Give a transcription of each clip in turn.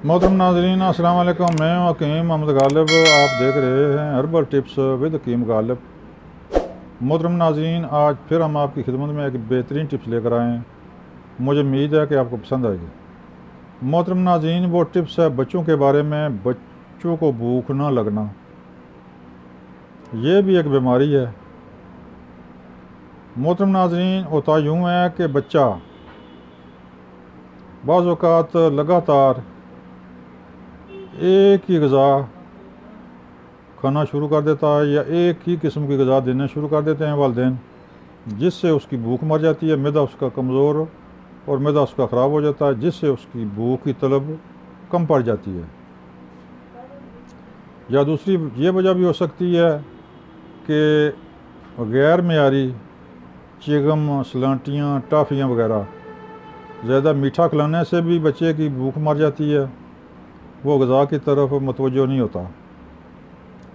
मोहतरम नाज़रीन अस्सलाम वालेकुम। मैं हूं हकीम मोहम्मद गालिब। आप देख रहे हैं हर्बल टिप्स विद हकीम गालिब। मोहतरम नाज़रीन, आज फिर हम आपकी खिदमत में एक बेहतरीन टिप्स लेकर आए हैं। मुझे उम्मीद है कि आपको पसंद आएगी। मोहतरम नाज़रीन, वो टिप्स है बच्चों के बारे में। बच्चों को भूख ना लगना, ये भी एक बीमारी है। मोहतरम नाज़रीन, होता यूँ है कि बच्चा बाज़ औक़ात लगातार एक ही ग़िज़ा खाना शुरू कर देता है या एक ही किस्म की ग़िज़ा देना शुरू कर देते हैं वालिदैन, जिससे उसकी भूख मर जाती है। मैदा उसका कमज़ोर और मैदा उसका ख़राब हो जाता है, जिससे उसकी भूख की तलब कम पड़ जाती है। या दूसरी ये वजह भी हो सकती है कि गैर मेयारी चिगम, सलांटियाँ, टाफ़ियाँ वगैरह ज़्यादा मीठा खिलाने से भी बच्चे की भूख मर जाती है, वो ग़िज़ा की तरफ मतवज्जो नहीं होता।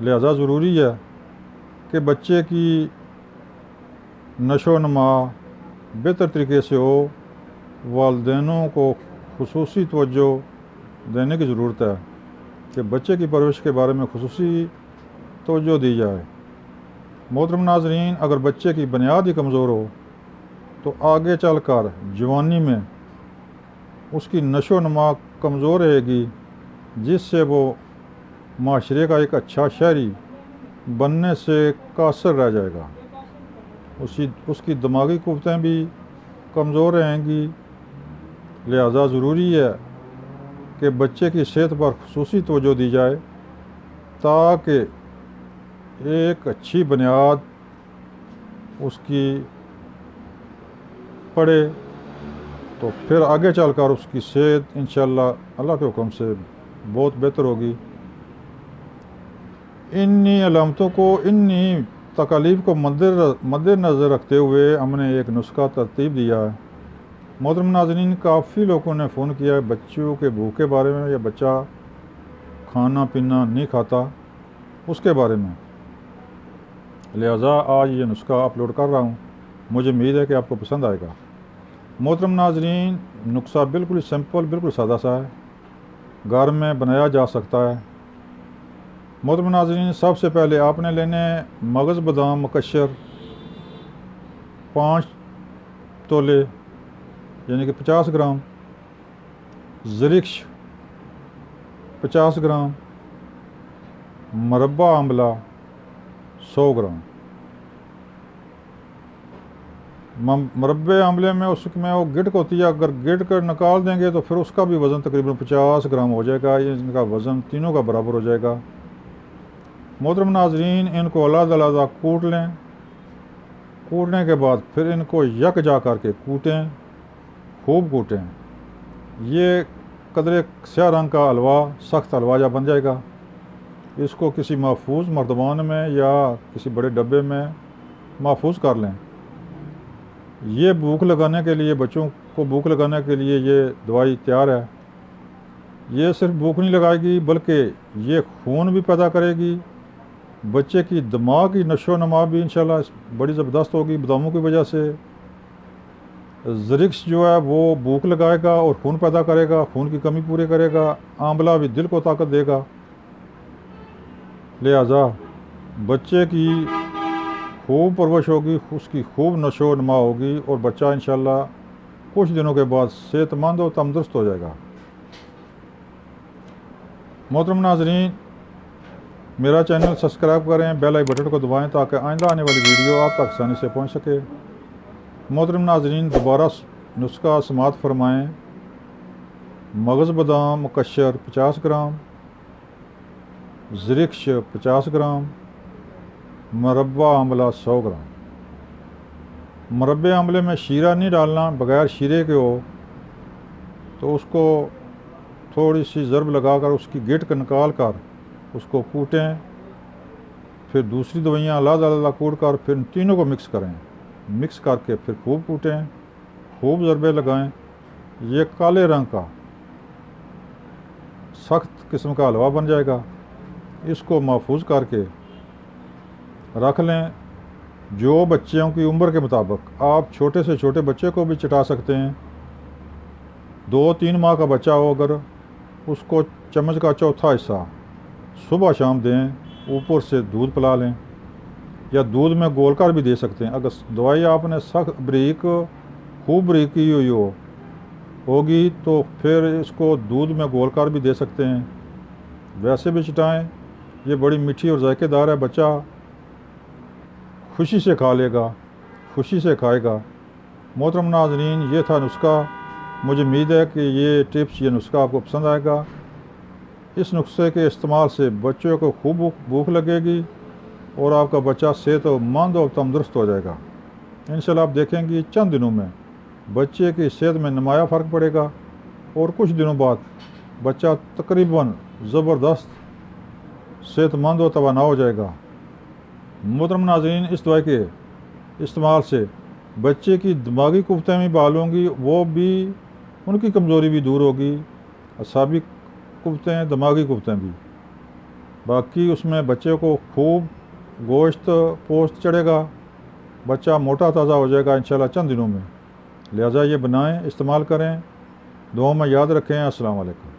लिहाजा ज़रूरी है कि बच्चे की नशो नमा बेहतर तरीके से हो। वालिदैनों को खुसूसी तवज्जो देने की ज़रूरत है कि बच्चे की परवरिश के बारे में खुसूसी तवज्जो दी जाए। मोहतरम नाज़रीन, अगर बच्चे की बुनियाद ही कमज़ोर हो तो आगे चलकर जवानी में उसकी नशो नमा कमज़ोर रहेगी, जिससे वो माशरे का एक अच्छा शहरी बनने से कासर रह जाएगा। उसकी दिमागी क़ुव्वतें भी कमज़ोर रहेंगी। लिहाजा ज़रूरी है कि बच्चे की सेहत पर खुसूसी तवज्जो दी जाए ताकि एक अच्छी बुनियाद उसकी पड़े, तो फिर आगे चलकर उसकी सेहत इंशाअल्लाह अल्लाह के हुक्म से बहुत बेहतर होगी। इन्हीं अलामतों को, इन्हीं तकालीफ को मद्देनज़र रखते हुए हमने एक नुस्खा तरतीब दिया है। मोहतरम नाज़रीन, काफ़ी लोगों ने फ़ोन किया है बच्चों के भूख के बारे में, या बच्चा खाना पीना नहीं खाता उसके बारे में। लिहाजा आज ये नुस्खा अपलोड कर रहा हूँ। मुझे उम्मीद है कि आपको पसंद आएगा। मोहतरम नाज़रीन, नुस्खा बिल्कुल सिंपल, बिल्कुल सादा सा है, घर में बनाया जा सकता है। मोहतरम नाज़रीन, सबसे पहले आपने लेने मगज़ बादाम मुकश्शर 5 तोले यानी कि 50 ग्राम, ज़रिक्श 50 ग्राम, मुरब्बा आंवला 100 ग्राम। मुरब्बे आंवले में उसमें वो गिटक होती है, अगर गिटक निकाल देंगे तो फिर उसका भी वज़न तकरीबन 50 ग्राम हो जाएगा। इनका वज़न तीनों का बराबर हो जाएगा। मोहतरम नाज़रीन, इनको अलग-अलग कूट लें। कूटने के बाद फिर इनको यकजा करके कूटें, खूब कूटें। ये कदरे स्याह रंग का हलवा, सख्त हलवा जा बन जाएगा। इसको किसी महफूज मर्तबान में या किसी बड़े डब्बे में महफूज कर लें। ये भूख लगाने के लिए, बच्चों को भूख लगाने के लिए ये दवाई तैयार है। ये सिर्फ भूख नहीं लगाएगी बल्कि ये खून भी पैदा करेगी। बच्चे की दिमाग की नशो नमा भी इंशाल्लाह बड़ी ज़बरदस्त होगी बादामों की वजह से। ज़रिक्स जो है वो भूख लगाएगा और खून पैदा करेगा, खून की कमी पूरी करेगा। आंवला भी दिल को ताकत देगा। लिहाजा बच्चे की खूब परवरिश होगी, उसकी खूब नशो नमा होगी और बच्चा इंशाल्लाह कुछ दिनों के बाद सेहतमंद और तंदुरुस्त हो जाएगा। मोहतरम नाज़रीन, मेरा चैनल सब्सक्राइब करें, बेल आइकन बटन को दबाएं ताकि आइंदा आने वाली वीडियो आप तक आसानी से पहुंच सके। मोहतरम नाज़रीन, दोबारा नुस्खा समात फरमाएं। मगज़ बादाम मुकश्शर 50 ग्राम, ज़रिक्श 50 ग्राम, मुरब्बा आंवला 100 ग्राम। मुरब्बे आंवले में शीरा नहीं डालना, बग़ैर शीरे के हो तो उसको थोड़ी सी ज़रब लगाकर उसकी गिटक निकाल कर उसको कूटें। फिर दूसरी दवाइयाँ अलग-अलग कूट कर फिर तीनों को मिक्स करें। मिक्स करके फिर खूब कूटें, खूब ज़रबे लगाएं। ये काले रंग का सख्त किस्म का हलवा बन जाएगा। इसको महफूज करके रख लें। जो बच्चों की उम्र के मुताबिक, आप छोटे से छोटे बच्चे को भी चटा सकते हैं। 2-3 माह का बच्चा हो अगर उसको चम्मच का चौथा हिस्सा सुबह शाम दें, ऊपर से दूध पिला लें, या दूध में घोलकर भी दे सकते हैं। अगर दवाई आपने सख्त बारीक खूब बारीक की हुई होगी तो फिर इसको दूध में घोलकर भी दे सकते हैं, वैसे भी चटाएं। ये बड़ी मीठी और जायकेदार है, बच्चा खुशी से खा लेगा, खुशी से खाएगा। मोहतरम नाज़रीन, ये था नुस्खा। मुझे उम्मीद है कि ये टिप्स, ये नुस्खा आपको पसंद आएगा। इस नुस्खे के इस्तेमाल से बच्चों को खूब भूख लगेगी और आपका बच्चा सेहतमंद और तंदुरुस्त हो जाएगा। इंशाल्लाह आप देखेंगे चंद दिनों में बच्चे की सेहत में नुमाया फ़र्क पड़ेगा और कुछ दिनों बाद बच्चा तकरीबन ज़बरदस्त सेहतमंद और तवाना हो जाएगा। मोहतरम नाज़रीन, इस दवाई के इस्तेमाल से बच्चे की दिमागी कुव्वतें भी बहाल होंगी, वो भी उनकी कमज़ोरी भी दूर होगी, असाबी कुव्वतें, दिमागी कुव्वतें भी। बाकी उसमें बच्चे को खूब गोश्त पोस्त चढ़ेगा, बच्चा मोटा ताज़ा हो जाएगा इंशाल्लाह चंद दिनों में। लिहाजा ये बनाएं, इस्तेमाल करें, दुआ में याद रखें। अस्सलाम वालेकुम।